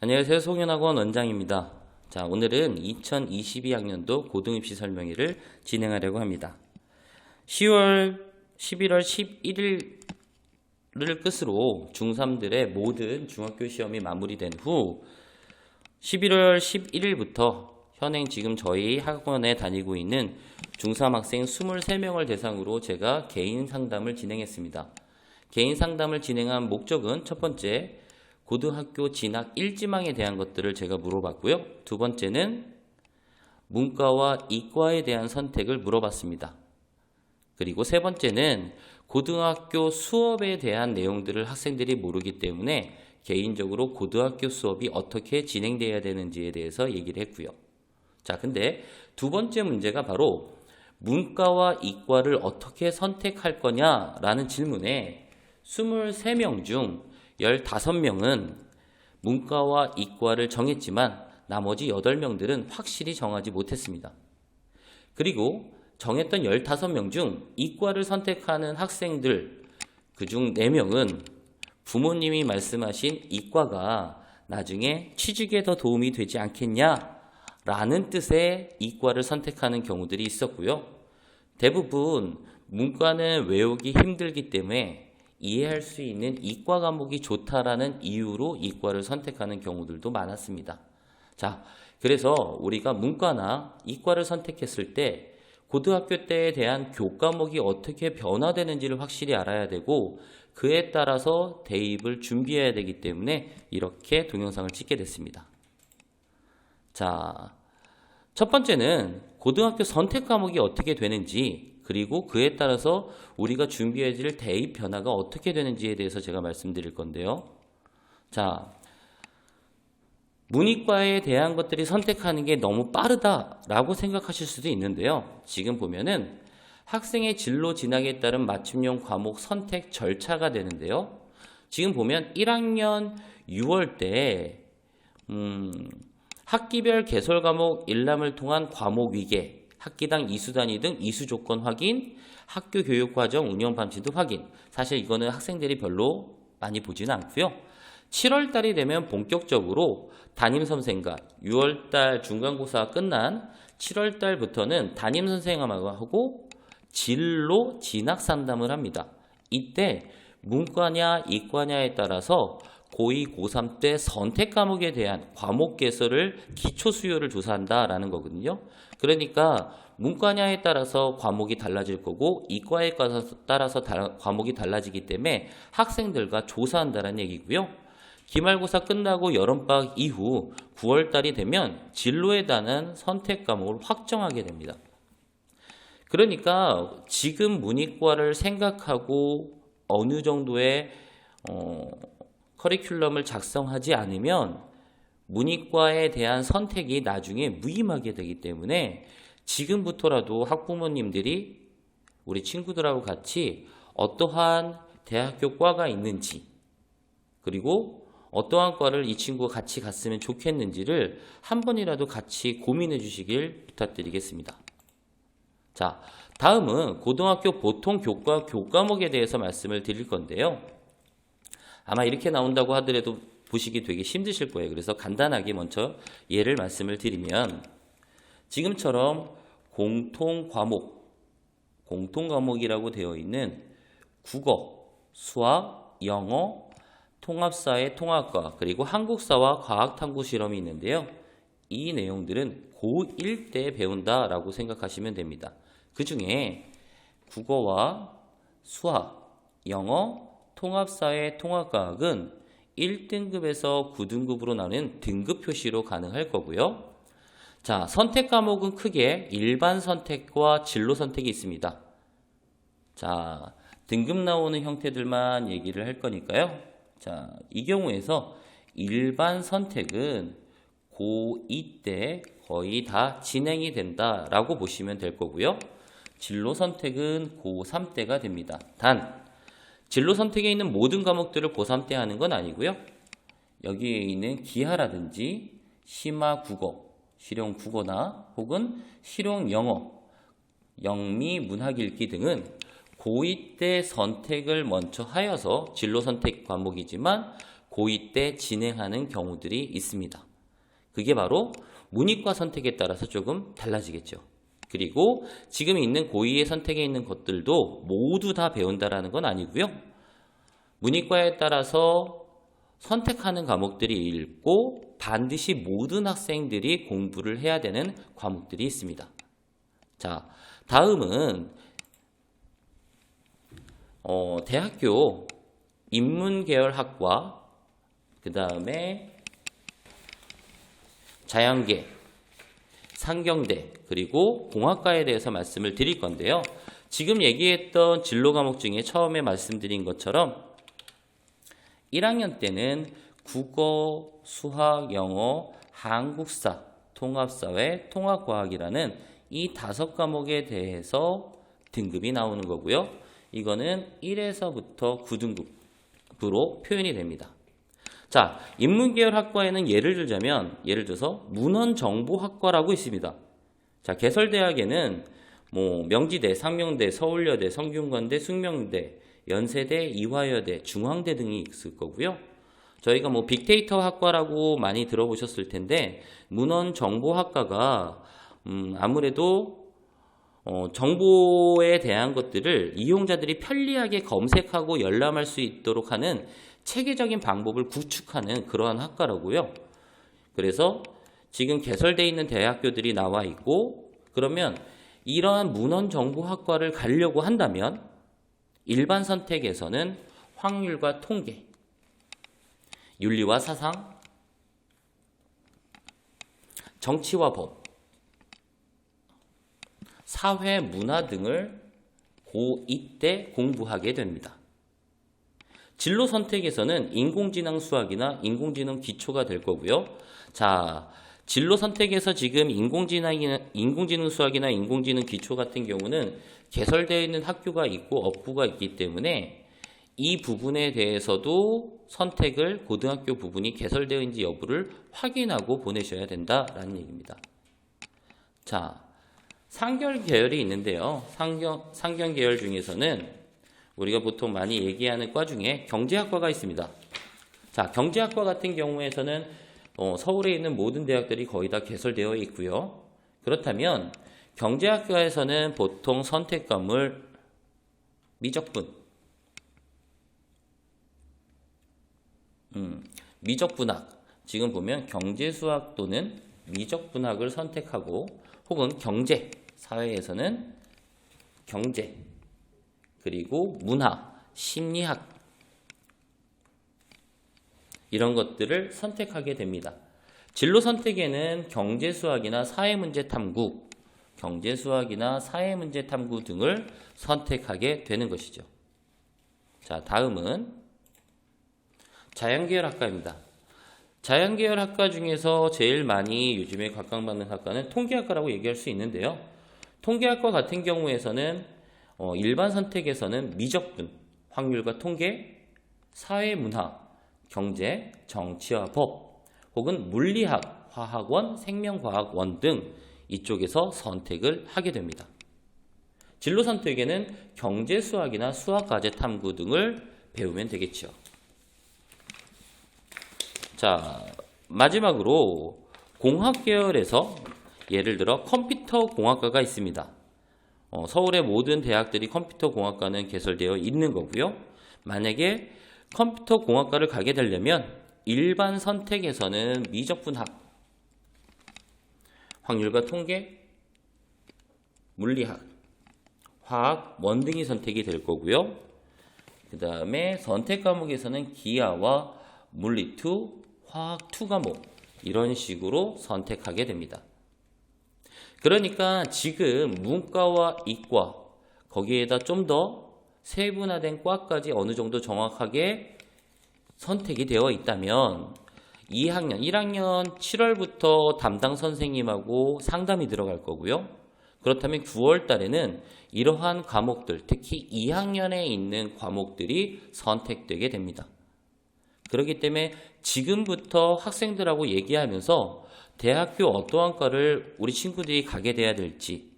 안녕하세요. 송현학원 원장입니다. 자, 오늘은 2022학년도 고등입시 설명회를 진행하려고 합니다. 11월 11일을 끝으로 중3들의 모든 중학교 시험이 마무리된 후 11월 11일부터 현행 지금 저희 학원에 다니고 있는 중3 학생 23명을 대상으로 제가 개인 상담을 진행했습니다. 개인 상담을 진행한 목적은 첫 번째, 고등학교 진학 일지망에 대한 것들을 제가 물어봤고요. 두 번째는 문과와 이과에 대한 선택을 물어봤습니다. 그리고 세 번째는 고등학교 수업에 대한 내용들을 학생들이 모르기 때문에 개인적으로 고등학교 수업이 어떻게 진행돼야 되는지에 대해서 얘기를 했고요. 자, 근데 두 번째 문제가 바로 문과와 이과를 어떻게 선택할 거냐라는 질문에 23명 중 15명은 문과와 이과를 정했지만 나머지 8명들은 확실히 정하지 못했습니다. 그리고 정했던 15명 중 이과를 선택하는 학생들, 그중 4명은 부모님이 말씀하신 이과가 나중에 취직에 더 도움이 되지 않겠냐라는 뜻의 이과를 선택하는 경우들이 있었고요. 대부분 문과는 외우기 힘들기 때문에 이해할 수 있는 이과 과목이 좋다라는 이유로 이과를 선택하는 경우들도 많았습니다. 자, 그래서 우리가 문과나 이과를 선택했을 때 고등학교 때에 대한 교과목이 어떻게 변화되는지를 확실히 알아야 되고 그에 따라서 대입을 준비해야 되기 때문에 이렇게 동영상을 찍게 됐습니다. 자, 첫 번째는 고등학교 선택 과목이 어떻게 되는지 그리고 그에 따라서 우리가 준비해야 될 대입 변화가 어떻게 되는지에 대해서 제가 말씀드릴 건데요. 자, 문이과에 대한 것들이 선택하는 게 너무 빠르다라고 생각하실 수도 있는데요. 지금 보면은 학생의 진로 진학에 따른 맞춤형 과목 선택 절차가 되는데요. 지금 보면 1학년 6월 때 학기별 개설 과목 일람을 통한 과목 위계, 학기당 이수 단위 등 이수 조건 확인, 학교 교육 과정 운영 방침도 확인. 사실 이거는 학생들이 별로 많이 보지는 않고요. 7월 달이 되면 본격적으로 담임 선생과 6월 달 중간고사가 끝난 7월 달부터는 담임 선생님하고 진로 진학 상담을 합니다. 이때 문과냐 이과냐에 따라서 고2, 고3 때 선택 과목에 대한 과목 개설을 기초 수요를 조사한다라는 거거든요. 그러니까 문과냐에 따라서 과목이 달라질 거고 이과에 따라서 과목이 달라지기 때문에 학생들과 조사한다는 얘기고요. 기말고사 끝나고 여름방학 이후 9월 달이 되면 진로에 따른 선택 과목을 확정하게 됩니다. 그러니까 지금 문이과를 생각하고 어느 정도의 커리큘럼을 작성하지 않으면 문이과에 대한 선택이 나중에 무의미하게 되기 때문에 지금부터라도 학부모님들이 우리 친구들하고 같이 어떠한 대학교 과가 있는지 그리고 어떠한 과를 이 친구가 같이 갔으면 좋겠는지를 한 번이라도 같이 고민해 주시길 부탁드리겠습니다. 자, 다음은 고등학교 보통 교과목에 대해서 말씀을 드릴 건데요. 아마 이렇게 나온다고 하더라도 보시기 되게 힘드실 거예요. 그래서 간단하게 먼저 예를 말씀을 드리면 지금처럼 공통 과목이라고 되어 있는 국어, 수학, 영어, 통합사회, 통합과 그리고 한국사와 과학탐구 실험이 있는데요. 이 내용들은 고1 때 배운다라고 생각하시면 됩니다. 그 중에 국어와 수학, 영어, 통합사회, 통합과학은 1등급에서 9등급으로 나눈 등급 표시로 가능할 거고요. 자, 선택 과목은 크게 일반 선택과 진로 선택이 있습니다. 자, 등급 나오는 형태들만 얘기를 할 거니까요. 자, 이 경우에서 일반 선택은 고2 때 거의 다 진행이 된다라고 보시면 될 거고요. 진로 선택은 고3 때가 됩니다. 단, 진로 선택에 있는 모든 과목들을 고3 때 하는 건 아니고요. 여기에 있는 기하라든지 심화 국어, 실용 국어나 혹은 실용 영어, 영미 문학 읽기 등은 고2 때 선택을 먼저 하여서 진로 선택 과목이지만 고2 때 진행하는 경우들이 있습니다. 그게 바로 문이과 선택에 따라서 조금 달라지겠죠. 그리고 지금 있는 고2의 선택에 있는 것들도 모두 다 배운다라는 건 아니고요. 문이과에 따라서 선택하는 과목들이 있고 반드시 모든 학생들이 공부를 해야 되는 과목들이 있습니다. 자, 다음은 대학교 인문계열학과, 그 다음에 자연계, 상경대, 그리고 공학과에 대해서 말씀을 드릴 건데요. 지금 얘기했던 진로 과목 중에 처음에 말씀드린 것처럼 1학년 때는 국어, 수학, 영어, 한국사, 통합사회, 통합과학이라는 이 5과목에 대해서 등급이 나오는 거고요. 이거는 1에서부터 9등급으로 표현이 됩니다. 자, 인문계열 학과에는 예를 들어서 문헌정보학과라고 있습니다. 자, 개설대학에는 명지대, 상명대, 서울여대, 성균관대, 숙명대, 연세대, 이화여대, 중앙대 등이 있을 거고요. 저희가 빅데이터 학과라고 많이 들어보셨을 텐데 문헌정보학과가 아무래도 정보에 대한 것들을 이용자들이 편리하게 검색하고 열람할 수 있도록 하는 체계적인 방법을 구축하는 그러한 학과라고요. 그래서 지금 개설되어 있는 대학교들이 나와 있고, 그러면 이러한 문헌정보학과를 가려고 한다면 일반 선택에서는 확률과 통계, 윤리와 사상, 정치와 법, 사회, 문화 등을 고2 때 공부하게 됩니다. 진로 선택에서는 인공지능 수학이나 인공지능 기초가 될 거고요. 자, 진로 선택에서 지금 인공지능 수학이나 인공지능 기초 같은 경우는 개설되어 있는 학교가 있고 업부가 있기 때문에 이 부분에 대해서도 선택을 고등학교 부분이 개설되어 있는지 여부를 확인하고 보내셔야 된다라는 얘기입니다. 자, 상경 계열이 있는데요. 상경 계열 중에서는 우리가 보통 많이 얘기하는 과 중에 경제학과가 있습니다. 자, 경제학과 같은 경우에서는 서울에 있는 모든 대학들이 거의 다 개설되어 있고요. 그렇다면 경제학과에서는 보통 선택 과물 미적분, 미적분학, 지금 보면 경제수학 또는 미적분학을 선택하고, 혹은 경제, 사회에서는 경제, 그리고 문화, 심리학, 이런 것들을 선택하게 됩니다. 진로 선택에는 경제수학이나 사회문제탐구, 등을 선택하게 되는 것이죠. 자, 다음은 자연계열 학과입니다. 자연계열 학과 중에서 제일 많이 요즘에 각광받는 학과는 통계학과라고 얘기할 수 있는데요. 통계학과 같은 경우에서는 일반 선택에서는 미적분, 확률과 통계, 사회문화, 경제, 정치와 법, 혹은 물리학, 화학원, 생명과학원 등 이쪽에서 선택을 하게 됩니다. 진로 선택에는 경제수학이나 수학과제 탐구 등을 배우면 되겠죠. 자, 마지막으로 공학계열에서 예를 들어 컴퓨터공학과가 있습니다. 서울의 모든 대학들이 컴퓨터공학과는 개설되어 있는 거고요. 만약에 컴퓨터공학과를 가게 되려면 일반 선택에서는 미적분학, 확률과 통계, 물리학, 화학, 원 등이 선택이 될 거고요. 그 다음에 선택 과목에서는 기하와 물리2, 화학2 과목, 이런 식으로 선택하게 됩니다. 그러니까 지금 문과와 이과, 거기에다 좀 더 세분화된 과까지 어느 정도 정확하게 선택이 되어 있다면 1학년 7월부터 담당 선생님하고 상담이 들어갈 거고요. 그렇다면 9월 달에는 이러한 과목들, 특히 2학년에 있는 과목들이 선택되게 됩니다. 그렇기 때문에 지금부터 학생들하고 얘기하면서 대학교 어떠한 과를 우리 친구들이 가게 돼야 될지,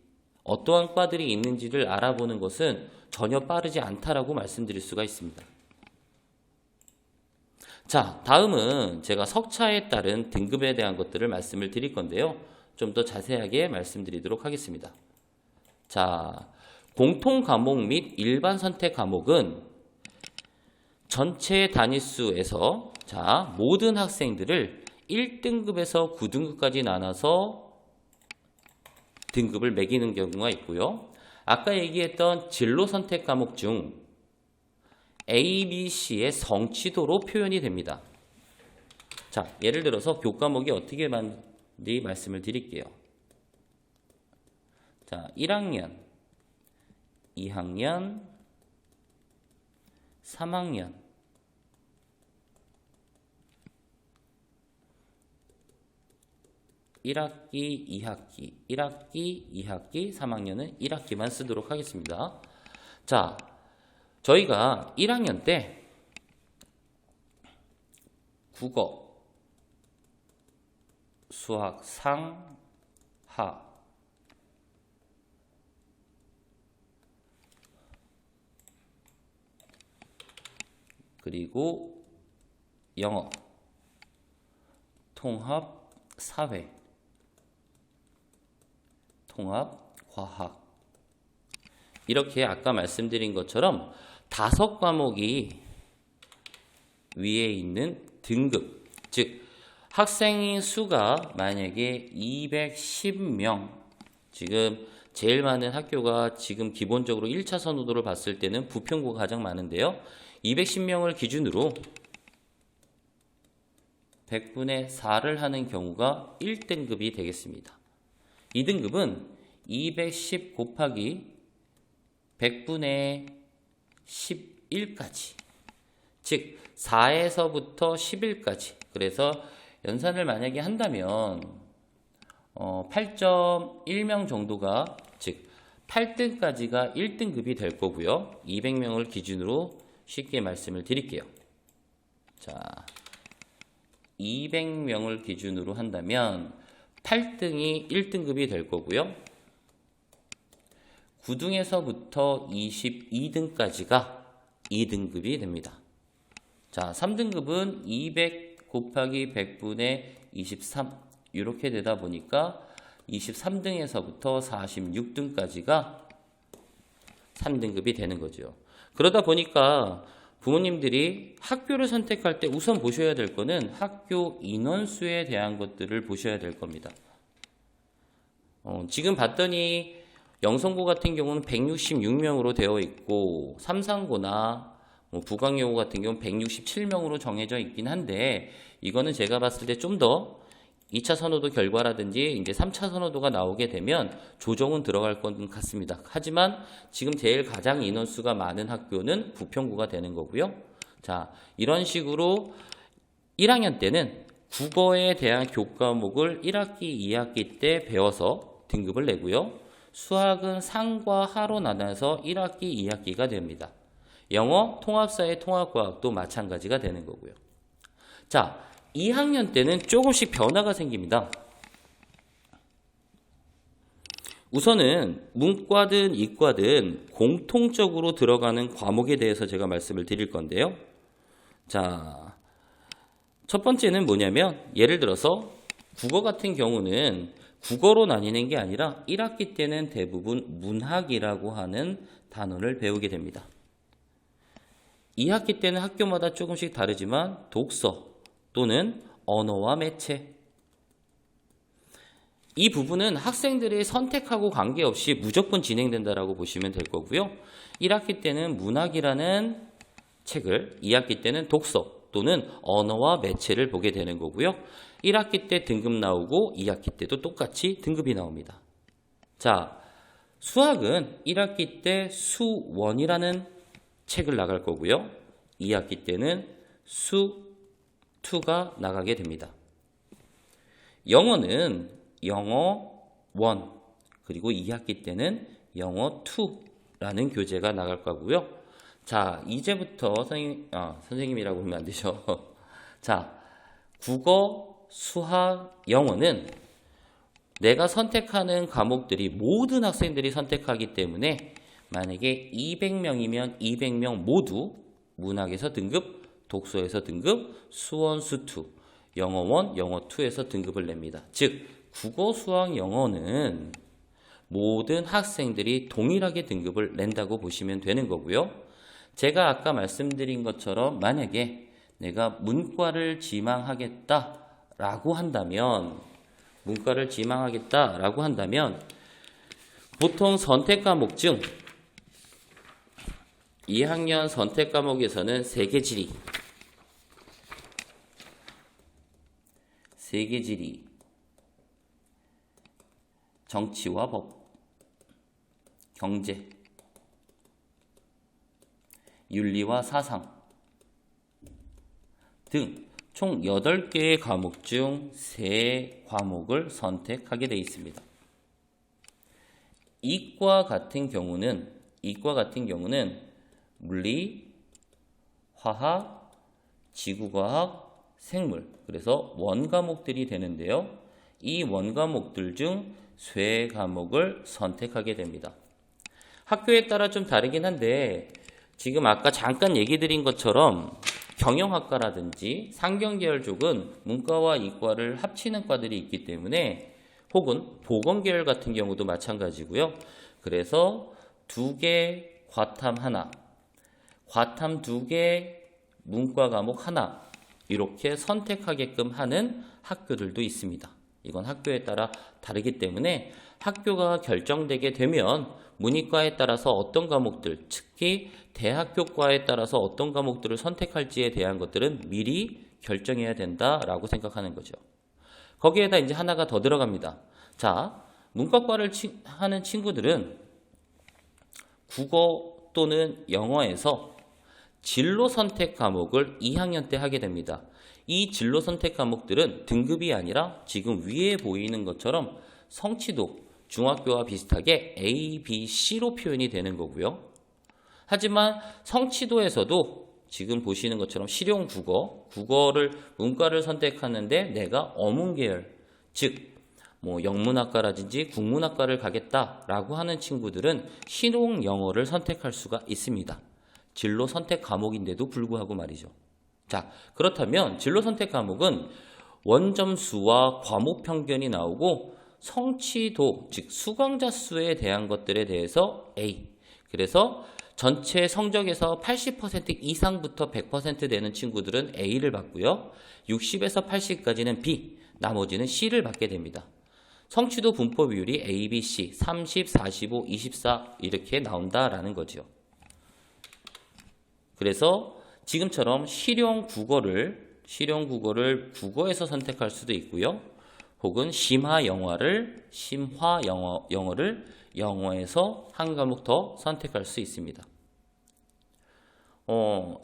어떠한 과들이 있는지를 알아보는 것은 전혀 빠르지 않다라고 말씀드릴 수가 있습니다. 자, 다음은 제가 석차에 따른 등급에 대한 것들을 말씀을 드릴 건데요. 좀 더 자세하게 말씀드리도록 하겠습니다. 자, 공통 과목 및 일반 선택 과목은 전체 단위수에서 자, 모든 학생들을 1등급에서 9등급까지 나눠서 등급을 매기는 경우가 있고요. 아까 얘기했던 진로 선택 과목 중 A, B, C의 성취도로 표현이 됩니다. 자, 예를 들어서 교과목이 어떻게 만든지 말씀을 드릴게요. 자, 1학년, 2학년, 3학년, 1학기, 2학기, 1학기, 2학기, 3학년은 1학기만 쓰도록 하겠습니다. 자, 저희가 1학년 때 국어, 수학, 상, 하, 그리고 영어, 통합, 사회, 통합, 과학 이렇게 아까 말씀드린 것처럼 5과목이 위에 있는 등급, 즉 학생의 수가 만약에 210명, 지금 제일 많은 학교가 지금 기본적으로 1차 선호도를 봤을 때는 부평구가 가장 많은데요. 210명을 기준으로 100분의 4를 하는 경우가 1등급이 되겠습니다. 2등급은 210 곱하기 100분의 11까지, 즉 4에서부터 11까지. 그래서 연산을 만약에 한다면 8.1명 정도가, 즉 8등까지가 1등급이 될 거고요. 200명을 기준으로 쉽게 말씀을 드릴게요. 자, 200명을 기준으로 한다면 8등이 1등급이 될 거고요. 9등에서부터 22등까지가 2등급이 됩니다. 자, 3등급은 200 곱하기 100분의 23 이렇게 되다 보니까 23등에서부터 46등까지가 3등급이 되는 거죠. 그러다 보니까 부모님들이 학교를 선택할 때 우선 보셔야 될 거는 학교 인원수에 대한 것들을 보셔야 될 겁니다. 지금 봤더니 영성고 같은 경우는 166명으로 되어 있고 삼상고나 부광여고 같은 경우는 167명으로 정해져 있긴 한데, 이거는 제가 봤을 때 좀 더 2차 선호도 결과라든지 이제 3차 선호도가 나오게 되면 조정은 들어갈 것 같습니다. 하지만 지금 제일 가장 인원수가 많은 학교는 부평구가 되는 거고요. 자, 이런 식으로 1학년 때는 국어에 대한 교과목을 1학기, 2학기 때 배워서 등급을 내고요. 수학은 상과 하로 나눠서 1학기, 2학기가 됩니다. 영어, 통합사회, 통합과학도 마찬가지가 되는 거고요. 자, 2학년 때는 조금씩 변화가 생깁니다. 우선은 문과든 이과든 공통적으로 들어가는 과목에 대해서 제가 말씀을 드릴 건데요. 자, 첫 번째는 뭐냐면, 예를 들어서 국어 같은 경우는 국어로 나뉘는 게 아니라 1학기 때는 대부분 문학이라고 하는 단어를 배우게 됩니다. 2학기 때는 학교마다 조금씩 다르지만 독서 또는 언어와 매체, 이 부분은 학생들이 선택하고 관계없이 무조건 진행된다라고 보시면 될 거고요. 1학기 때는 문학이라는 책을, 2학기 때는 독서 또는 언어와 매체를 보게 되는 거고요. 1학기 때 등급 나오고 2학기 때도 똑같이 등급이 나옵니다. 자, 수학은 1학기 때 수1이라는 책을 나갈 거고요. 2학기 때는 수2가 나가게 됩니다. 영어는 영어 1, 그리고 2학기 때는 영어 2라는 교재가 나갈 거고요. 자, 이제부터 선생님이라고 하면 안 되죠. 자, 국어, 수학, 영어는 내가 선택하는 과목들이 모든 학생들이 선택하기 때문에 만약에 200명이면 200명 모두 문학에서 등급 독서에서 등급, 수원, 수2, 영어 1, 영어 2에서 등급을 냅니다. 즉 국어, 수학, 영어는 모든 학생들이 동일하게 등급을 낸다고 보시면 되는 거고요. 제가 아까 말씀드린 것처럼 만약에 내가 문과를 지망하겠다라고 한다면 보통 선택 과목 중 2학년 선택 과목에서는 세계지리, 정치와 법, 경제, 윤리와 사상 등 총 8개의 과목 중 3과목을 선택하게 되어 있습니다. 이과 같은 경우는 물리, 화학, 지구과학, 생물, 그래서 원과목들이 되는데요. 이 원과목들 중 쇠 과목을 선택하게 됩니다. 학교에 따라 좀 다르긴 한데 지금 아까 잠깐 얘기 드린 것처럼 경영학과라든지 상경계열 쪽은 문과와 이과를 합치는 과들이 있기 때문에 혹은 보건계열 같은 경우도 마찬가지고요. 그래서 2개 과탐 하나, 과탐 2개 문과 과목 하나 이렇게 선택하게끔 하는 학교들도 있습니다. 이건 학교에 따라 다르기 때문에 학교가 결정되게 되면 문이과에 따라서 어떤 과목들, 특히 대학교과에 따라서 어떤 과목들을 선택할지에 대한 것들은 미리 결정해야 된다라고 생각하는 거죠. 거기에다 이제 하나가 더 들어갑니다. 자, 문과과를 하는 친구들은 국어 또는 영어에서 진로 선택 과목을 2학년 때 하게 됩니다. 이 진로 선택 과목들은 등급이 아니라 지금 위에 보이는 것처럼 성취도, 중학교와 비슷하게 A, B, C로 표현이 되는 거고요. 하지만 성취도에서도 지금 보시는 것처럼 실용국어, 국어를 문과를 선택하는데 내가 어문계열, 즉 영문학과라든지 국문학과를 가겠다라고 하는 친구들은 실용영어를 선택할 수가 있습니다. 진로 선택 과목인데도 불구하고 말이죠. 자, 그렇다면 진로 선택 과목은 원점수와 과목 평균이 나오고 성취도, 즉 수강자 수에 대한 것들에 대해서 A. 그래서 전체 성적에서 80% 이상부터 100% 되는 친구들은 A를 받고요. 60에서 80까지는 B, 나머지는 C를 받게 됩니다. 성취도 분포 비율이 A, B, C 30, 45, 24 이렇게 나온다라는 거죠. 그래서 지금처럼 실용 국어를 국어에서 선택할 수도 있고요. 혹은 심화 영어를 영어에서 한 과목 더 선택할 수 있습니다.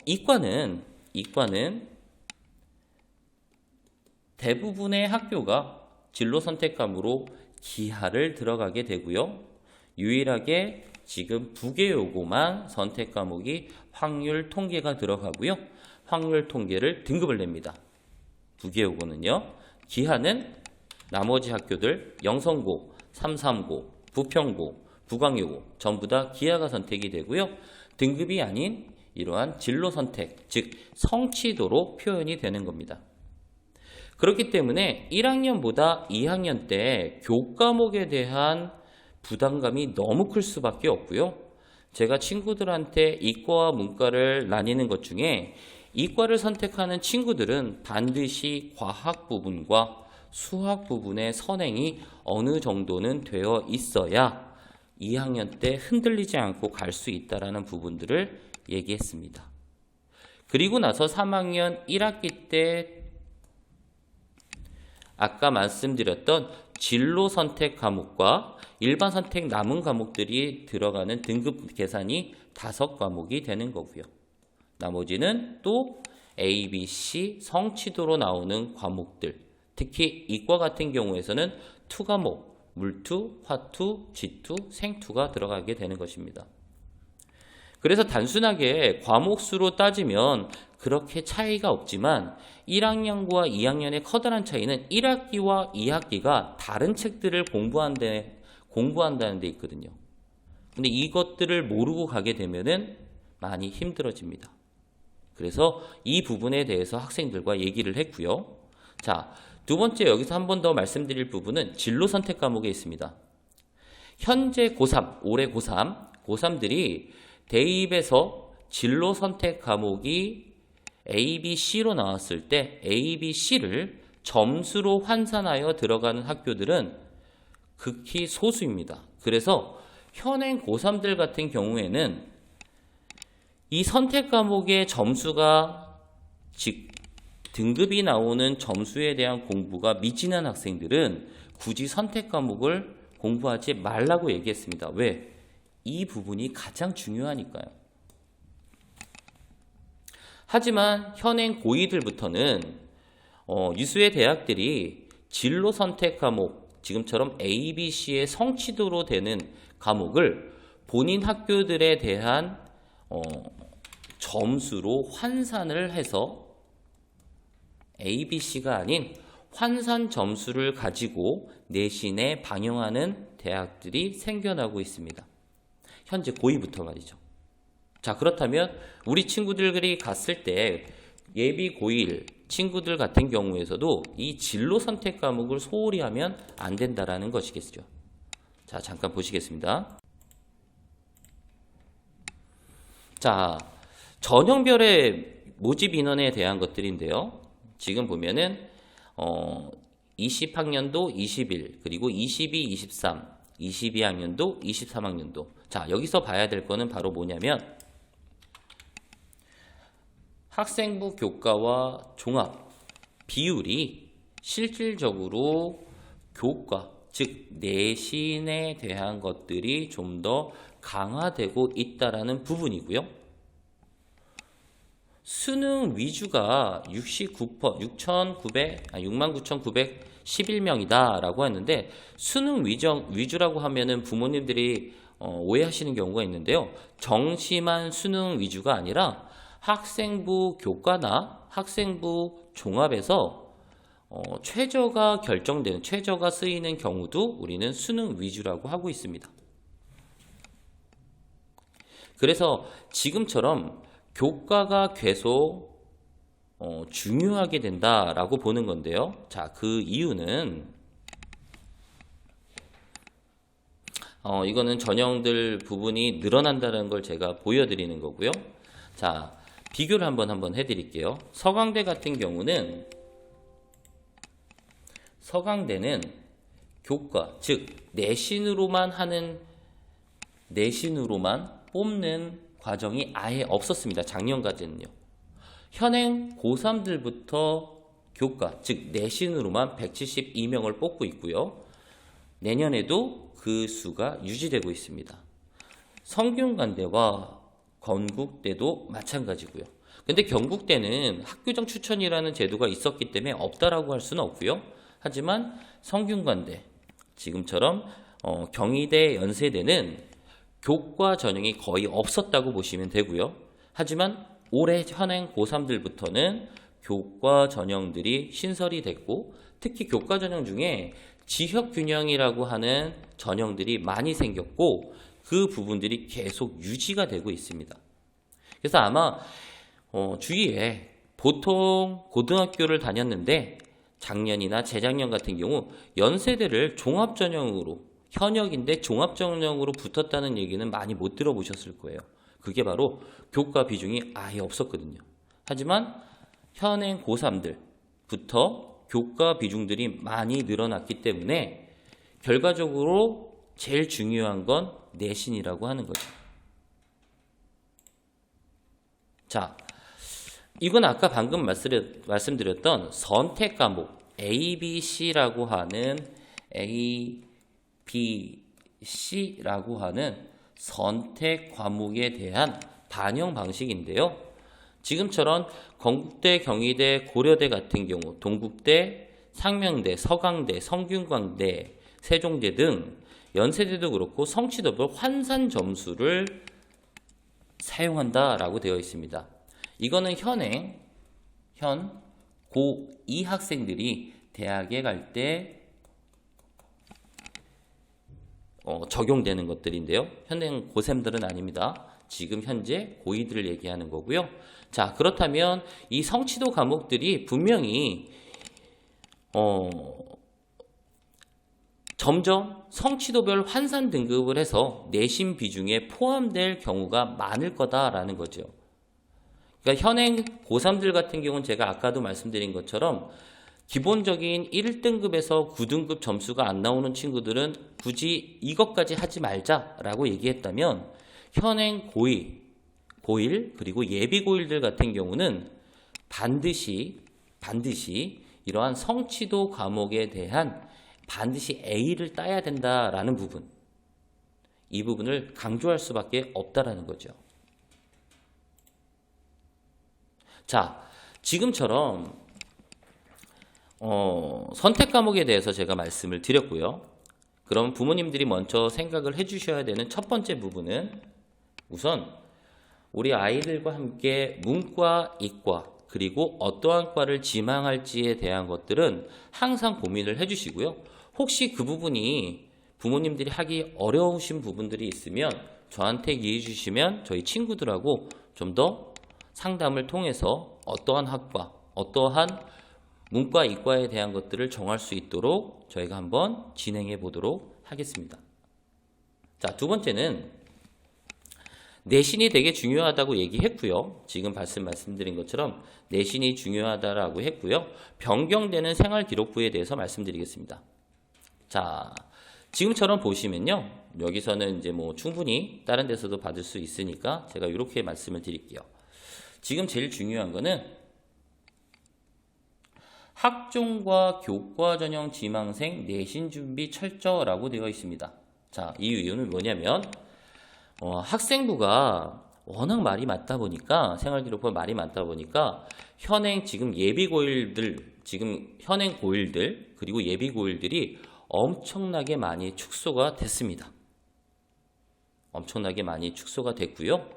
이과는 대부분의 학교가 진로 선택과목으로 기하를 들어가게 되고요. 유일하게 지금 부계요고만 선택 과목이 확률 통계가 들어가고요. 확률 통계를 등급을 냅니다. 부계요고는요. 기하는 나머지 학교들 영성고, 삼삼고, 부평고, 부광요고 전부 다 기하가 선택이 되고요. 등급이 아닌 이러한 진로 선택, 즉 성취도로 표현이 되는 겁니다. 그렇기 때문에 1학년보다 2학년 때 교과목에 대한 부담감이 너무 클 수밖에 없고요. 제가 친구들한테 이과와 문과를 나뉘는 것 중에 이과를 선택하는 친구들은 반드시 과학 부분과 수학 부분의 선행이 어느 정도는 되어 있어야 2학년 때 흔들리지 않고 갈 수 있다는 부분들을 얘기했습니다. 그리고 나서 3학년 1학기 때 아까 말씀드렸던 진로 선택 과목과 일반 선택 남은 과목들이 들어가는 등급 계산이 5과목이 되는 거고요. 나머지는 또 A, B, C 성취도로 나오는 과목들, 특히 이과 같은 경우에서는 2과목, 물투, 화투, 지투, 생투가 들어가게 되는 것입니다. 그래서 단순하게 과목 수로 따지면 그렇게 차이가 없지만 1학년과 2학년의 커다란 차이는 1학기와 2학기가 다른 책들을 공부한다는 데 있거든요. 근데 이것들을 모르고 가게 되면은 많이 힘들어집니다. 그래서 이 부분에 대해서 학생들과 얘기를 했고요. 자, 두 번째 여기서 한 번 더 말씀드릴 부분은 진로 선택 과목에 있습니다. 현재 고3, 올해 고3들이 대입에서 진로 선택 과목이 A, B, C로 나왔을 때 A, B, C를 점수로 환산하여 들어가는 학교들은 극히 소수입니다. 그래서 현행 고3들 같은 경우에는 이 선택 과목의 점수가 즉 등급이 나오는 점수에 대한 공부가 미진한 학생들은 굳이 선택 과목을 공부하지 말라고 얘기했습니다. 왜? 이 부분이 가장 중요하니까요. 하지만 현행 고2들부터는 유수의 대학들이 진로 선택 과목, 지금처럼 A, B, C의 성취도로 되는 과목을 본인 학교들에 대한 점수로 환산을 해서 A, B, C가 아닌 환산 점수를 가지고 내신에 반영하는 대학들이 생겨나고 있습니다. 현재 고2부터 말이죠. 자, 그렇다면 우리 친구들이 갔을 때 예비 고1 친구들 같은 경우에서도 이 진로 선택 과목을 소홀히 하면 안 된다라는 것이겠죠. 자, 잠깐 보시겠습니다. 자, 전형별의 모집 인원에 대한 것들인데요. 지금 보면은 20학년도 21, 그리고 22, 23, 22학년도, 23학년도. 자, 여기서 봐야 될 거는 바로 뭐냐면 학생부 교과와 종합 비율이 실질적으로 교과, 즉 내신에 대한 것들이 좀 더 강화되고 있다라는 부분이고요. 수능 위주가 69,911명이다 라고 했는데 수능 위주라고 하면은 부모님들이 오해하시는 경우가 있는데요. 정시만 수능 위주가 아니라 학생부 교과나 학생부 종합에서 최저가 결정되는, 최저가 쓰이는 경우도 우리는 수능 위주라고 하고 있습니다. 그래서 지금처럼 교과가 계속 중요하게 된다라고 보는 건데요. 자, 그 이유는 이거는 전형들 부분이 늘어난다는 걸 제가 보여드리는 거고요. 자, 비교를 한번 해드릴게요. 서강대 같은 경우는 서강대는 교과, 즉 내신으로만 뽑는 과정이 아예 없었습니다. 작년까지는요. 현행 고3들부터 교과, 즉 내신으로만 172명을 뽑고 있고요. 내년에도 그 수가 유지되고 있습니다. 성균관대와 건국대도 마찬가지고요. 근데 경북대는 학교장 추천이라는 제도가 있었기 때문에 없다라고 할 수는 없고요. 하지만 성균관대, 지금처럼 경희대, 연세대는 교과 전형이 거의 없었다고 보시면 되고요. 하지만 올해 현행 고3들부터는 교과 전형들이 신설이 됐고 특히 교과 전형 중에 지역균형이라고 하는 전형들이 많이 생겼고 그 부분들이 계속 유지가 되고 있습니다. 그래서 아마 주위에 보통 고등학교를 다녔는데 작년이나 재작년 같은 경우 연세대를 종합전형으로 현역인데 종합전형으로 붙었다는 얘기는 많이 못 들어보셨을 거예요. 그게 바로 교과 비중이 아예 없었거든요. 하지만 현행 고3들부터 교과 비중들이 많이 늘어났기 때문에 결과적으로 제일 중요한 건 내신이라고 하는 거죠. 자, 이건 아까 방금 말씀드렸던 선택 과목 A, B, C라고 하는 선택 과목에 대한 반영 방식인데요. 지금처럼 건국대, 경희대, 고려대 같은 경우, 동국대, 상명대, 서강대, 성균관대, 세종대 등 연세대도 그렇고 성취도별 환산 점수를 사용한다라고 되어 있습니다. 이거는 현 고2 학생들이 대학에 갈 때 적용되는 것들인데요. 현행 고3들은 아닙니다. 지금 현재 고2들을 얘기하는 거고요. 자, 그렇다면 이 성취도 과목들이 분명히 점점 성취도별 환산 등급을 해서 내신 비중에 포함될 경우가 많을 거다라는 거죠. 그러니까 현행 고3들 같은 경우는 제가 아까도 말씀드린 것처럼 기본적인 1등급에서 9등급 점수가 안 나오는 친구들은 굳이 이것까지 하지 말자라고 얘기했다면 현행 고1 그리고 예비 고1들 같은 경우는 반드시 이러한 성취도 과목에 대한 반드시 A를 따야 된다라는 부분, 이 부분을 강조할 수밖에 없다라는 거죠. 자, 지금처럼 선택 과목에 대해서 제가 말씀을 드렸고요. 그럼 부모님들이 먼저 생각을 해주셔야 되는 첫 번째 부분은 우선 우리 아이들과 함께 문과, 이과 그리고 어떠한 과를 지망할지에 대한 것들은 항상 고민을 해주시고요. 혹시 그 부분이 부모님들이 하기 어려우신 부분들이 있으면 저한테 얘기해 주시면 저희 친구들하고 좀 더 상담을 통해서 어떠한 학과, 어떠한 문과, 이과에 대한 것들을 정할 수 있도록 저희가 한번 진행해 보도록 하겠습니다. 자, 두 번째는 내신이 되게 중요하다고 얘기했고요. 지금 말씀드린 것처럼 내신이 중요하다라고 했고요. 변경되는 생활기록부에 대해서 말씀드리겠습니다. 자, 지금처럼 보시면요. 여기서는 이제 뭐 충분히 다른 데서도 받을 수 있으니까 제가 이렇게 말씀을 드릴게요. 지금 제일 중요한 거는 학종과 교과 전형 지망생 내신 준비 철저라고 되어 있습니다. 자, 이 이유는 뭐냐면 학생부가 워낙 말이 많다 보니까 생활기록부가 말이 많다 보니까 현행 지금 예비 고1들 현행 고1들 그리고 예비 고1들이 엄청나게 많이 축소가 됐습니다. 엄청나게 많이 축소가 됐고요.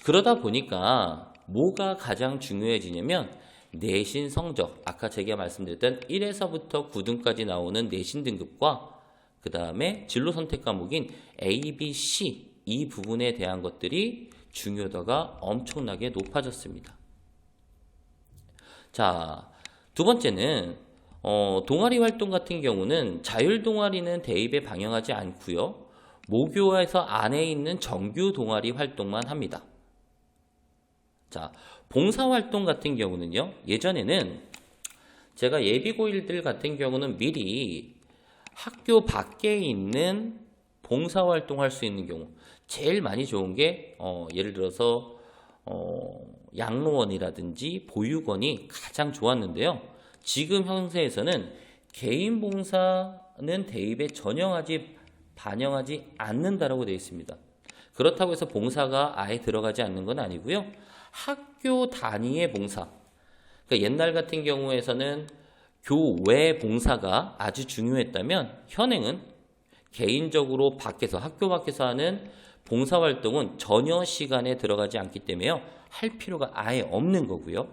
그러다 보니까 뭐가 가장 중요해지냐면 내신 성적, 아까 제가 말씀드렸던 1에서부터 9등까지 나오는 내신 등급과 그 다음에 진로 선택 과목인 A, B, C 이 부분에 대한 것들이 중요도가 엄청나게 높아졌습니다. 자, 두 번째는 동아리 활동 같은 경우는 자율 동아리는 대입에 방영하지 않고요. 모교에서 안에 있는 정규 동아리 활동만 합니다. 자, 봉사활동 같은 경우는요. 예전에는 제가 예비고1들 같은 경우는 미리 학교 밖에 있는 봉사활동 할 수 있는 경우 제일 많이 좋은 게 예를 들어서 양로원이라든지 보육원이 가장 좋았는데요. 지금 형태에서는 개인 봉사는 대입에 반영하지 않는다라고 되어 있습니다. 그렇다고 해서 봉사가 아예 들어가지 않는 건 아니고요. 학교 단위의 봉사. 그러니까 옛날 같은 경우에서는 교외 봉사가 아주 중요했다면 현행은 개인적으로 학교 밖에서 하는 봉사활동은 전혀 시간에 들어가지 않기 때문에요. 할 필요가 아예 없는 거고요.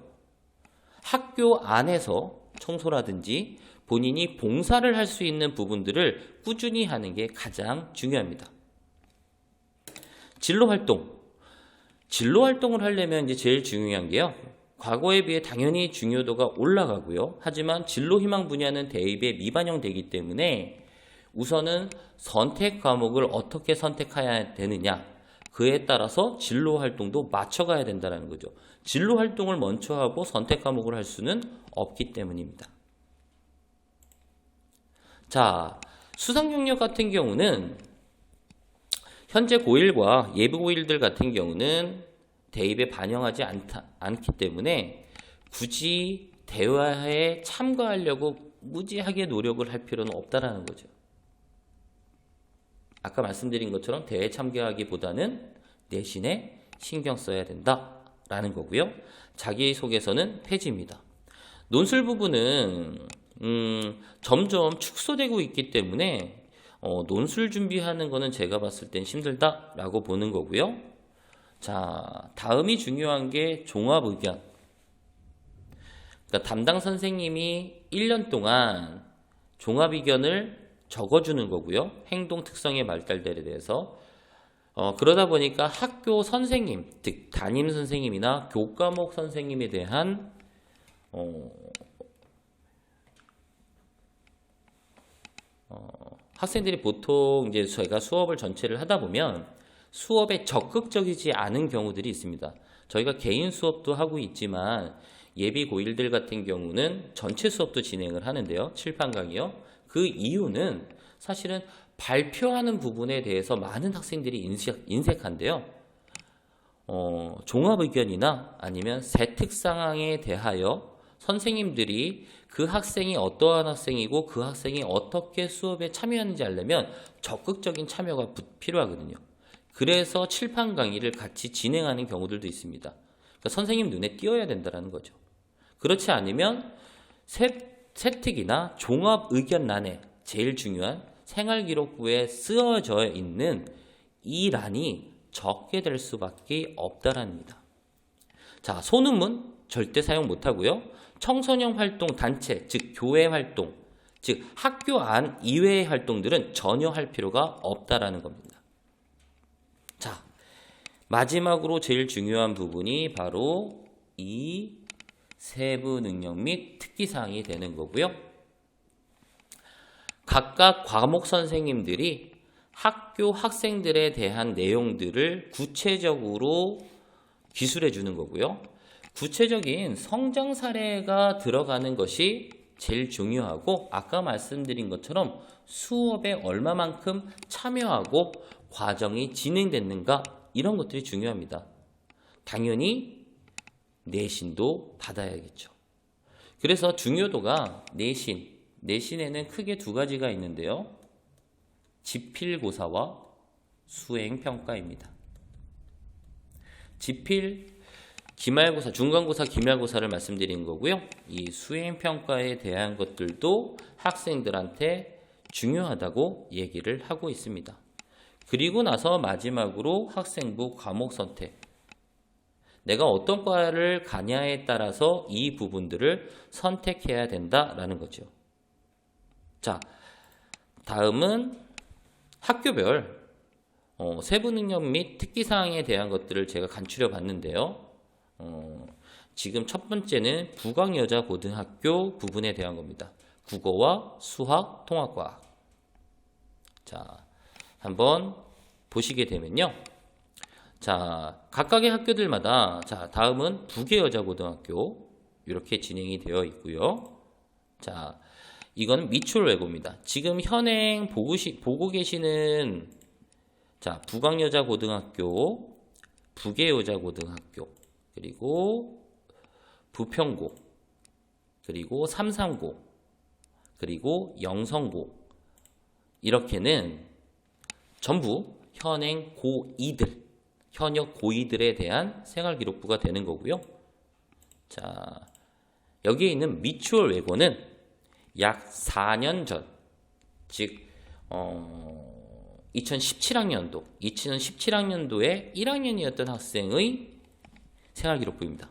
학교 안에서 청소라든지 본인이 봉사를 할 수 있는 부분들을 꾸준히 하는 게 가장 중요합니다. 진로 활동을 하려면 이제 제일 중요한 게요. 과거에 비해 당연히 중요도가 올라가고요. 하지만 진로 희망 분야는 대입에 미반영되기 때문에 우선은 선택 과목을 어떻게 선택해야 되느냐, 그에 따라서 진로 활동도 맞춰가야 된다는 거죠. 진로 활동을 먼저 하고 선택 과목을 할 수는 없기 때문입니다. 자, 수상 경력 같은 경우는 현재 고1과 예비 고1들 같은 경우는 대입에 반영하지 않기 때문에 굳이 대화에 참가하려고 무지하게 노력을 할 필요는 없다라는 거죠. 아까 말씀드린 것처럼 대회에 참가하기보다는 내신에 신경 써야 된다라는 거고요. 자기소개서는 폐지입니다. 논술 부분은 점점 축소되고 있기 때문에 논술 준비하는 거는 제가 봤을 땐 힘들다라고 보는 거고요. 자, 다음이 중요한 게 종합의견. 그러니까 담당 선생님이 1년 동안 종합의견을 적어주는 거고요. 행동 특성의 발달들에 대해서 그러다 보니까 학교 선생님, 즉 담임 선생님이나 교과목 선생님에 대한 학생들이 보통 이제 저희가 수업을 전체를 하다 보면 수업에 적극적이지 않은 경우들이 있습니다. 저희가 개인 수업도 하고 있지만 예비 고1들 같은 경우는 전체 수업도 진행을 하는데요. 칠판 강의요. 그 이유는 사실은 발표하는 부분에 대해서 많은 학생들이 인색한데요. 종합 의견이나 아니면 세특 상황에 대하여 선생님들이 그 학생이 어떠한 학생이고 그 학생이 어떻게 수업에 참여하는지 알려면 적극적인 참여가 필요하거든요. 그래서 칠판 강의를 같이 진행하는 경우들도 있습니다. 그러니까 선생님 눈에 띄어야 된다는 거죠. 그렇지 않으면 세특이나 종합 의견란에 제일 중요한 생활기록부에 쓰여져 있는 이 란이 적게 될 수밖에 없다라는 겁니다. 자, 소논문 절대 사용 못하고요. 청소년 활동 단체, 즉 교회 활동, 즉 학교 안 이외의 활동들은 전혀 할 필요가 없다라는 겁니다. 자, 마지막으로 제일 중요한 부분이 바로 이 세부 능력 및 특기사항이 되는 거고요. 각각 과목 선생님들이 학교 학생들에 대한 내용들을 구체적으로 기술해 주는 거고요. 구체적인 성장 사례가 들어가는 것이 제일 중요하고 아까 말씀드린 것처럼 수업에 얼마만큼 참여하고 과정이 진행됐는가 이런 것들이 중요합니다. 당연히 내신도 받아야겠죠. 그래서 중요도가 내신에는 크게 두 가지가 있는데요. 지필고사와 수행평가입니다. 지필, 기말고사, 중간고사, 기말고사를 말씀드린 거고요. 이 수행평가에 대한 것들도 학생들한테 중요하다고 얘기를 하고 있습니다. 그리고 나서 마지막으로 학생부 과목 선택. 내가 어떤 과를 가냐에 따라서 이 부분들을 선택해야 된다라는 거죠. 자, 다음은 학교별 세부 능력 및 특기사항에 대한 것들을 제가 간추려 봤는데요. 지금 첫 번째는 부광여자고등학교 부분에 대한 겁니다. 국어와 수학, 통합과학. 자, 한번 보시게 되면요. 자, 각각의 학교들마다 자, 다음은 부계여자고등학교 이렇게 진행이 되어 있고요. 자, 이건 미출외고입니다. 지금 현행 보고 계시는 자, 부광여자고등학교, 부계여자고등학교, 그리고 부평고, 그리고 삼상고, 그리고 영성고 이렇게는 전부 현행 고2들, 현역 고2들에 대한 생활기록부가 되는 거고요. 자, 여기에 있는 미추얼 외고는 약 4년 전, 즉 2017학년도에 1학년이었던 학생의 생활기록부입니다.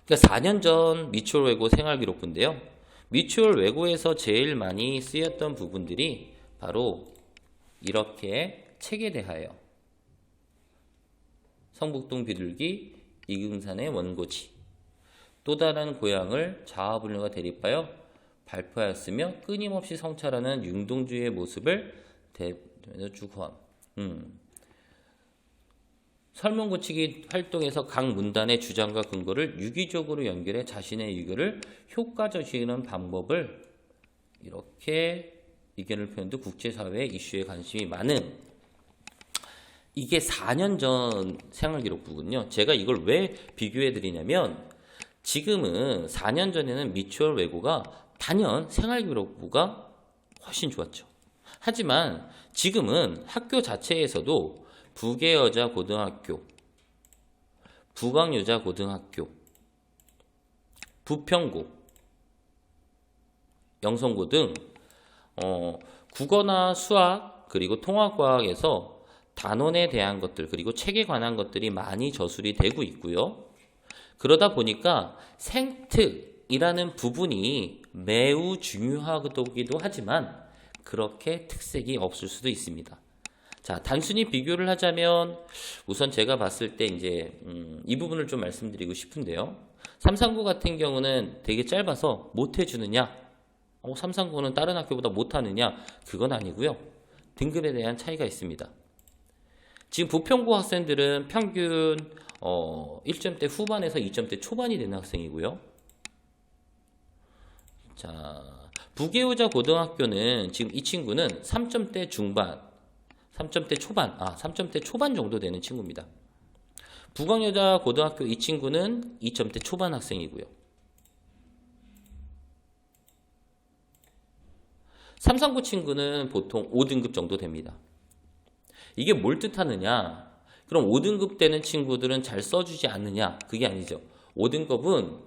그러니까 4년 전 미추얼 외고 생활기록부인데요. 미추얼 외고에서 제일 많이 쓰였던 부분들이 바로 이렇게 책에 대하여 성북동 비둘기, 이금산의 원고지, 또 다른 고향을 자아분류가 대립하여 발표하였으며 끊임없이 성찰하는 융동주의의 모습을 대변해서 주고함. 설문고치기 활동에서 각 문단의 주장과 근거를 유기적으로 연결해 자신의 의견을 효과적이는 방법을 이렇게 의견을 표현도 국제사회 이슈에 관심이 많은 이게 4년 전 생활기록부군요. 제가 이걸 왜 비교해 드리냐면 지금은 4년 전에는 미추얼 외고가 단연 생활기록부가 훨씬 좋았죠. 하지만 지금은 학교 자체에서도 부계여자고등학교, 부광여자고등학교, 부평고, 영성고 등 국어나 수학 그리고 통합과학에서 단원에 대한 것들 그리고 책에 관한 것들이 많이 저술이 되고 있고요. 그러다 보니까 생특이라는 부분이 매우 중요하기도 하지만 그렇게 특색이 없을 수도 있습니다. 자, 단순히 비교를 하자면 우선 제가 봤을 때 이제 이 부분을 좀 말씀드리고 싶은데요. 339 같은 경우는 되게 짧아서 못 해주느냐? 339는 다른 학교보다 못하느냐? 그건 아니고요. 등급에 대한 차이가 있습니다. 지금 부평고 학생들은 평균 1점대 후반에서 2점대 초반이 되는 학생이고요. 자, 부계우자 고등학교는 지금 이 친구는 3점대 중반, 3점대 초반 정도 되는 친구입니다. 부광여자 고등학교 이 친구는 2점대 초반 학생이고요. 339 친구는 보통 5등급 정도 됩니다. 이게 뭘 뜻하느냐? 그럼 5등급 되는 친구들은 잘 써주지 않느냐? 그게 아니죠. 5등급은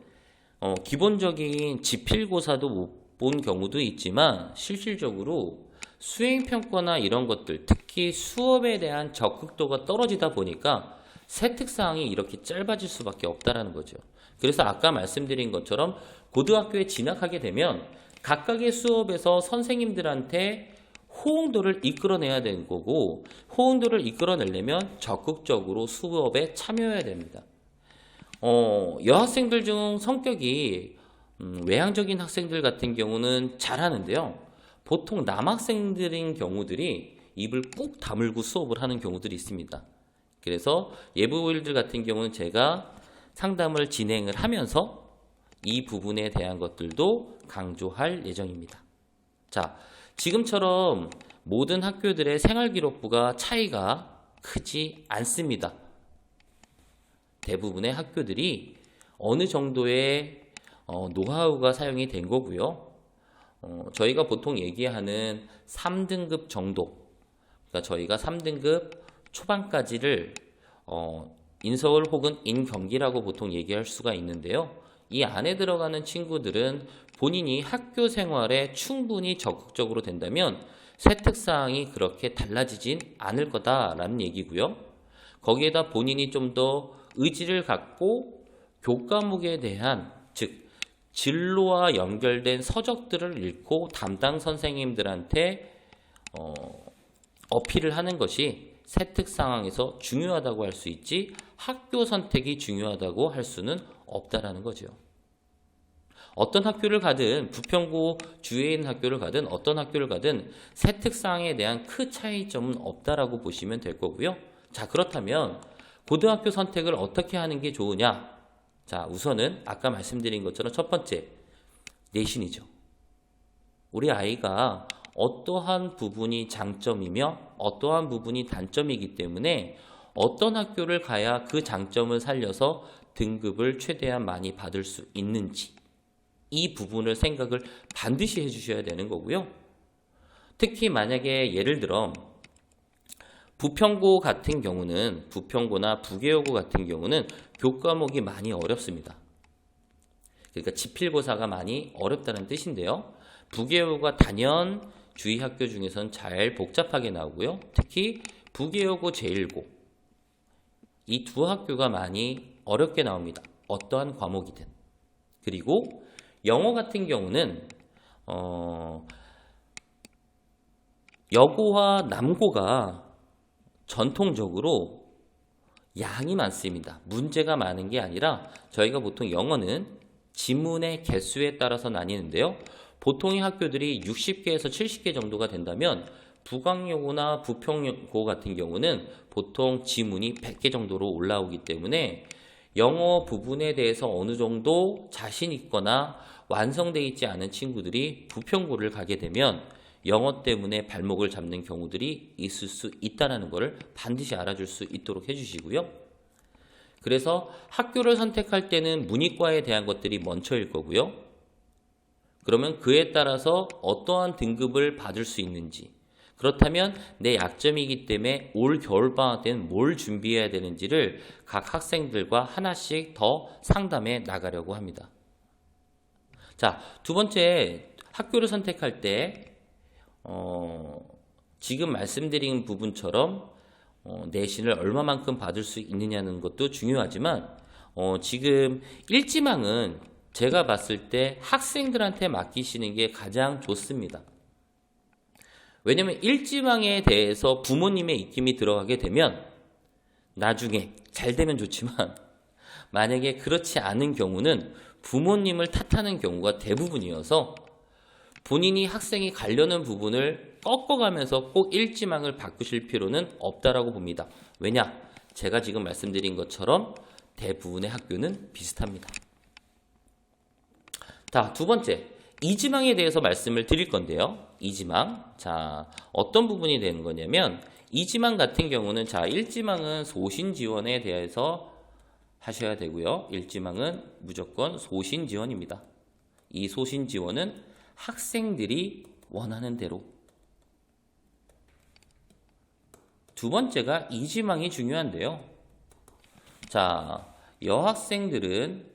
기본적인 지필고사도 못 본 경우도 있지만 실질적으로 수행평가나 이런 것들, 특히 수업에 대한 적극도가 떨어지다 보니까 세특사항이 이렇게 짧아질 수밖에 없다라는 거죠. 그래서 아까 말씀드린 것처럼 고등학교에 진학하게 되면 각각의 수업에서 선생님들한테 호응도를 이끌어내야 되는 거고, 호응도를 이끌어내려면 적극적으로 수업에 참여해야 됩니다. 여학생들 중 성격이 외향적인 학생들 같은 경우는 잘하는데요. 보통 남학생들인 경우들이 입을 꾹 다물고 수업을 하는 경우들이 있습니다. 그래서 예부일들 같은 경우는 제가 상담을 진행을 하면서 이 부분에 대한 것들도 강조할 예정입니다. 자, 지금처럼 모든 학교들의 생활기록부가 차이가 크지 않습니다. 대부분의 학교들이 어느 정도의 노하우가 사용이 된 거고요. 저희가 보통 얘기하는 3등급 정도, 그러니까 저희가 3등급 초반까지를 인서울 혹은 인경기라고 보통 얘기할 수가 있는데요. 이 안에 들어가는 친구들은 본인이 학교 생활에 충분히 적극적으로 된다면 세특사항이 그렇게 달라지진 않을 거다라는 얘기고요. 거기에다 본인이 좀 더 의지를 갖고 교과목에 대한, 즉 진로와 연결된 서적들을 읽고 담당 선생님들한테 어필을 하는 것이 세특 상황에서 중요하다고 할 수 있지 학교 선택이 중요하다고 할 수는 없다라는 거죠. 어떤 학교를 가든, 부평구 주위에 있는 학교를 가든 어떤 학교를 가든 세특 상황에 대한 큰 차이점은 없다라고 보시면 될 거고요. 자, 그렇다면 고등학교 선택을 어떻게 하는 게 좋으냐? 자, 우선은 아까 말씀드린 것처럼 첫 번째, 내신이죠. 우리 아이가 어떠한 부분이 장점이며 어떠한 부분이 단점이기 때문에 어떤 학교를 가야 그 장점을 살려서 등급을 최대한 많이 받을 수 있는지, 이 부분을 생각을 반드시 해주셔야 되는 거고요. 특히 만약에 예를 들어 부평고 같은 경우는, 부평고나 부계여고 같은 경우는 교과목이 많이 어렵습니다. 그러니까 지필고사가 많이 어렵다는 뜻인데요. 부계여고가 단연 주위 학교 중에서는 잘 복잡하게 나오고요. 특히 부계여고 제1고, 이 두 학교가 많이 어렵게 나옵니다. 어떠한 과목이든. 그리고 영어 같은 경우는 여고와 남고가 전통적으로 양이 많습니다. 문제가 많은 게 아니라 저희가 보통 영어는 지문의 개수에 따라서 나뉘는데요. 보통의 학교들이 60개에서 70개 정도가 된다면 부광여고나 부평고 같은 경우는 보통 지문이 100개 정도로 올라오기 때문에 영어 부분에 대해서 어느 정도 자신 있거나 완성되어 있지 않은 친구들이 부평고를 가게 되면 영어 때문에 발목을 잡는 경우들이 있을 수 있다는 것을 반드시 알아줄 수 있도록 해주시고요. 그래서 학교를 선택할 때는 문이과에 대한 것들이 먼저일 거고요. 그러면 그에 따라서 어떠한 등급을 받을 수 있는지, 그렇다면 내 약점이기 때문에 올 겨울방학 때는 뭘 준비해야 되는지를 각 학생들과 하나씩 더 상담해 나가려고 합니다. 자, 두 번째, 학교를 선택할 때 지금 말씀드린 부분처럼 내신을 얼마만큼 받을 수 있느냐는 것도 중요하지만 지금 일지망은 제가 봤을 때 학생들한테 맡기시는 게 가장 좋습니다. 왜냐면 일지망에 대해서 부모님의 입김이 들어가게 되면 나중에 잘 되면 좋지만 만약에 그렇지 않은 경우는 부모님을 탓하는 경우가 대부분이어서 본인이 학생이 가려는 부분을 꺾어가면서 꼭 일지망을 바꾸실 필요는 없다라고 봅니다. 왜냐? 제가 지금 말씀드린 것처럼 대부분의 학교는 비슷합니다. 자, 두 번째, 이지망에 대해서 말씀을 드릴 건데요. 이지망. 자, 어떤 부분이 되는 거냐면 이지망 같은 경우는 자, 일지망은 소신 지원에 대해서 하셔야 되고요. 일지망은 무조건 소신 지원입니다. 이 소신 지원은 학생들이 원하는 대로. 두 번째가 이지망이 중요한데요. 자, 여학생들은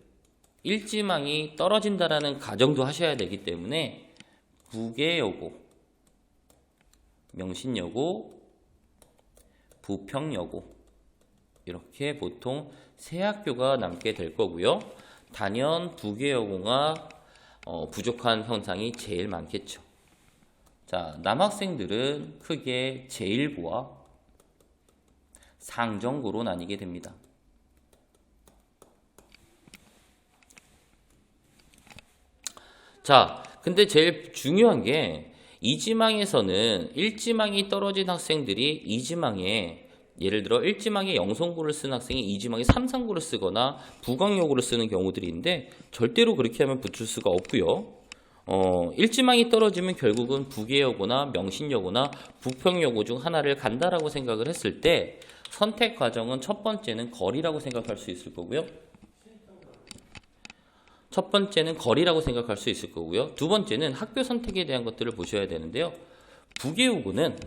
일지망이 떨어진다라는 가정도 하셔야 되기 때문에 부계여고, 명신여고, 부평여고 이렇게 보통 세 학교가 남게 될 거고요. 단연 부계여고가 부족한 현상이 제일 많겠죠. 자, 남학생들은 크게 제1고와 상정고로 나뉘게 됩니다. 자, 근데 제일 중요한 게 이지망에서는 일지망이 떨어진 학생들이 이지망에 예를 들어 일지망에 영성고를 쓴 학생이 이지망에 삼상고를 쓰거나 부광여고를 쓰는 경우들이 있는데 절대로 그렇게 하면 붙을 수가 없고요. 일지망이 떨어지면 결국은 부계여고나 명신여고나 부평여고 중 하나를 간다라고 생각을 했을 때 선택 과정은 첫 번째는 거리라고 생각할 수 있을 거고요. 첫 번째는 거리라고 생각할 수 있을 거고요. 두 번째는 학교 선택에 대한 것들을 보셔야 되는데요. 부계여고는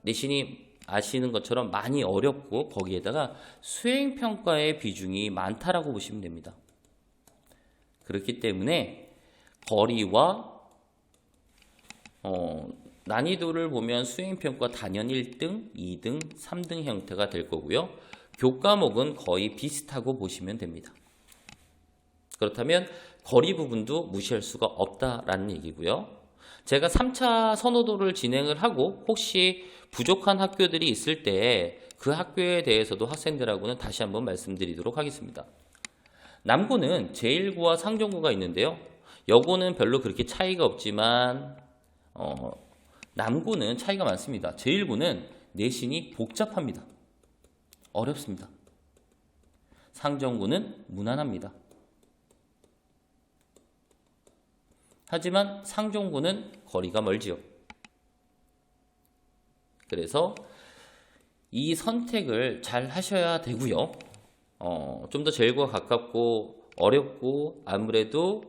내신이 아시는 것처럼 많이 어렵고 거기에다가 수행평가의 비중이 많다라고 보시면 됩니다. 그렇기 때문에 거리와 난이도를 보면 수행평가 단연 1등, 2등, 3등 형태가 될 거고요. 교과목은 거의 비슷하고 보시면 됩니다. 그렇다면 거리 부분도 무시할 수가 없다라는 얘기고요. 제가 3차 선호도를 진행을 하고 혹시 부족한 학교들이 있을 때 그 학교에 대해서도 학생들하고는 다시 한번 말씀드리도록 하겠습니다. 남고는 제1고와 상정고가 있는데요. 여고는 별로 그렇게 차이가 없지만 남고는 차이가 많습니다. 제1고는 내신이 복잡합니다. 어렵습니다. 상정고는 무난합니다. 하지만 상정고는 거리가 멀지요. 그래서 이 선택을 잘 하셔야 되고요. 좀 더 제1고가 가깝고 어렵고 아무래도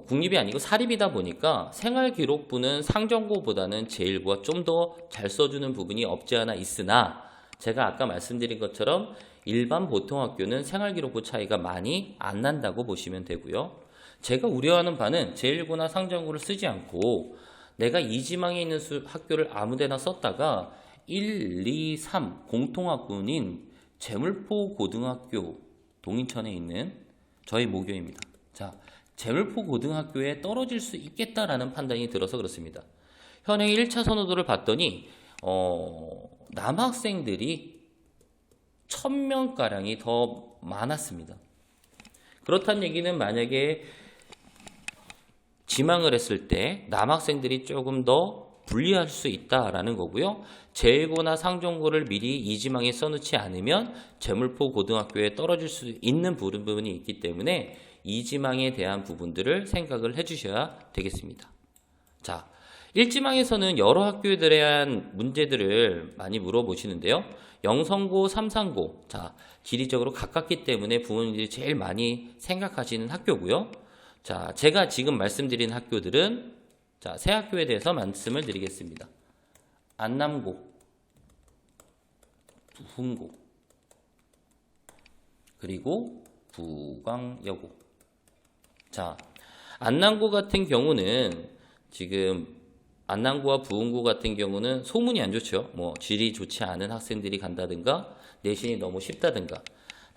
국립이 아니고 사립이다 보니까 생활기록부는 상정고보다는 제1고가 좀 더 잘 써주는 부분이 없지 않아 있으나 제가 아까 말씀드린 것처럼 일반 보통학교는 생활기록부 차이가 많이 안 난다고 보시면 되고요. 제가 우려하는 바는 제1고나 상정고를 쓰지 않고 내가 이지망에 있는 학교를 아무데나 썼다가 1, 2, 3 공통학군인 제물포 고등학교 동인천에 있는 저희 모교입니다. 자, 제물포 고등학교에 떨어질 수 있겠다라는 판단이 들어서 그렇습니다. 현행 1차 선호도를 봤더니 남학생들이 1000명가량이 더 많았습니다. 그렇다는 얘기는 만약에 지망을 했을 때 남학생들이 조금 더 불리할 수 있다라는 거고요. 제1고나 상정고를 미리 이지망에 써놓지 않으면 제물포 고등학교에 떨어질 수 있는 부분이 있기 때문에 이지망에 대한 부분들을 생각을 해주셔야 되겠습니다. 자, 일지망에서는 여러 학교에 대한 문제들을 많이 물어보시는데요. 영성고, 삼상고, 자, 지리적으로 가깝기 때문에 부모님들이 제일 많이 생각하시는 학교고요. 자, 제가 지금 말씀드린 학교들은 자, 세 학교에 대해서 말씀을 드리겠습니다. 안남고, 부흥고, 그리고 부광여고. 자, 안남고 같은 경우는 지금 안남고와 부흥고 같은 경우는 소문이 안 좋죠. 뭐 질이 좋지 않은 학생들이 간다든가 내신이 너무 쉽다든가.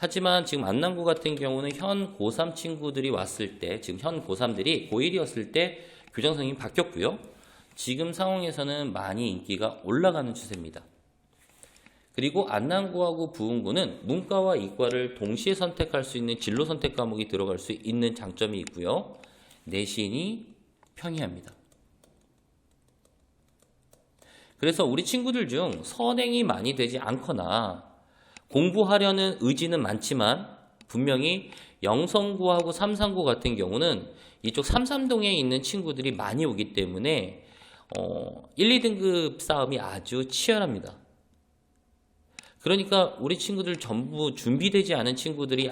하지만 지금 안남고 같은 경우는 현 고3 친구들이 왔을 때, 지금 현 고3들이 고1이었을 때 교장 선생님이 바뀌었고요. 지금 상황에서는 많이 인기가 올라가는 추세입니다. 그리고 안남고하고 부흥고는 문과와 이과를 동시에 선택할 수 있는 진로 선택 과목이 들어갈 수 있는 장점이 있고요. 내신이 평이합니다. 그래서 우리 친구들 중 선행이 많이 되지 않거나 공부하려는 의지는 많지만 분명히 영성고하고 삼산고 같은 경우는 이쪽 삼삼동에 있는 친구들이 많이 오기 때문에 1, 2등급 싸움이 아주 치열합니다. 그러니까 우리 친구들 전부 준비되지 않은 친구들이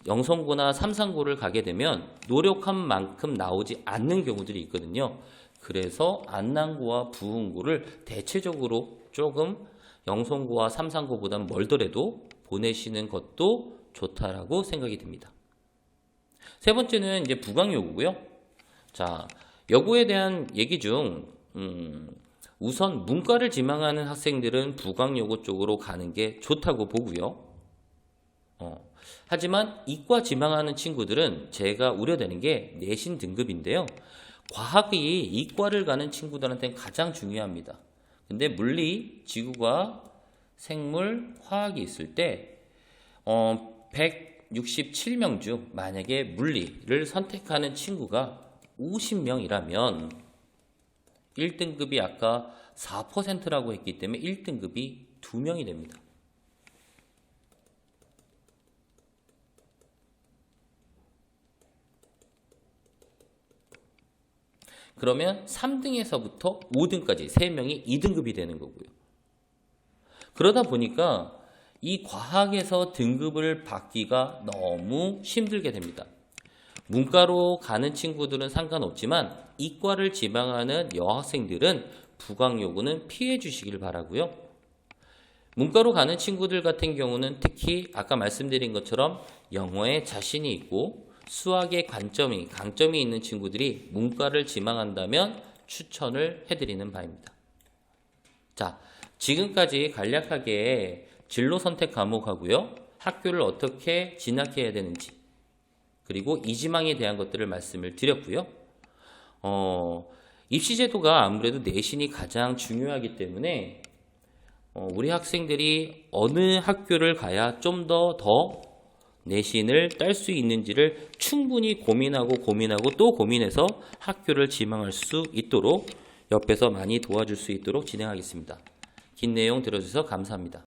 영성고나 삼산고를 가게 되면 노력한 만큼 나오지 않는 경우들이 있거든요. 그래서 안남고와 부흥고를 대체적으로 조금 영성고와 삼산고보다는 멀더라도 보내시는 것도 좋다라고 생각이 듭니다. 세 번째는 이제 부강여고고요. 자, 여고에 대한 얘기 중 우선 문과를 지망하는 학생들은 부강여고 쪽으로 가는 게 좋다고 보고요. 하지만 이과 지망하는 친구들은 제가 우려되는 게 내신 등급인데요. 과학이 이과를 가는 친구들한테는 가장 중요합니다. 근데 물리, 지구과학, 생물, 화학이 있을 때 167명 중 만약에 물리를 선택하는 친구가 50명이라면 1등급이 아까 4%라고 했기 때문에 1등급이 2명이 됩니다. 그러면 3등에서부터 5등까지 3명이 2등급이 되는 거고요. 그러다 보니까 이 과학에서 등급을 받기가 너무 힘들게 됩니다. 문과로 가는 친구들은 상관없지만 이과를 지망하는 여학생들은 부강여고는 피해 주시길 바라고요. 문과로 가는 친구들 같은 경우는 특히 아까 말씀드린 것처럼 영어에 자신이 있고 수학에 강점이 있는 친구들이 문과를 지망한다면 추천을 해드리는 바입니다. 자, 지금까지 간략하게 진로 선택 과목하고요. 학교를 어떻게 진학해야 되는지 그리고 이지망에 대한 것들을 말씀을 드렸고요. 입시제도가 아무래도 내신이 가장 중요하기 때문에 우리 학생들이 어느 학교를 가야 좀 더 내신을 딸 수 있는지를 충분히 고민하고 또 고민해서 학교를 지망할 수 있도록 옆에서 많이 도와줄 수 있도록 진행하겠습니다. 긴 내용 들어주셔서 감사합니다.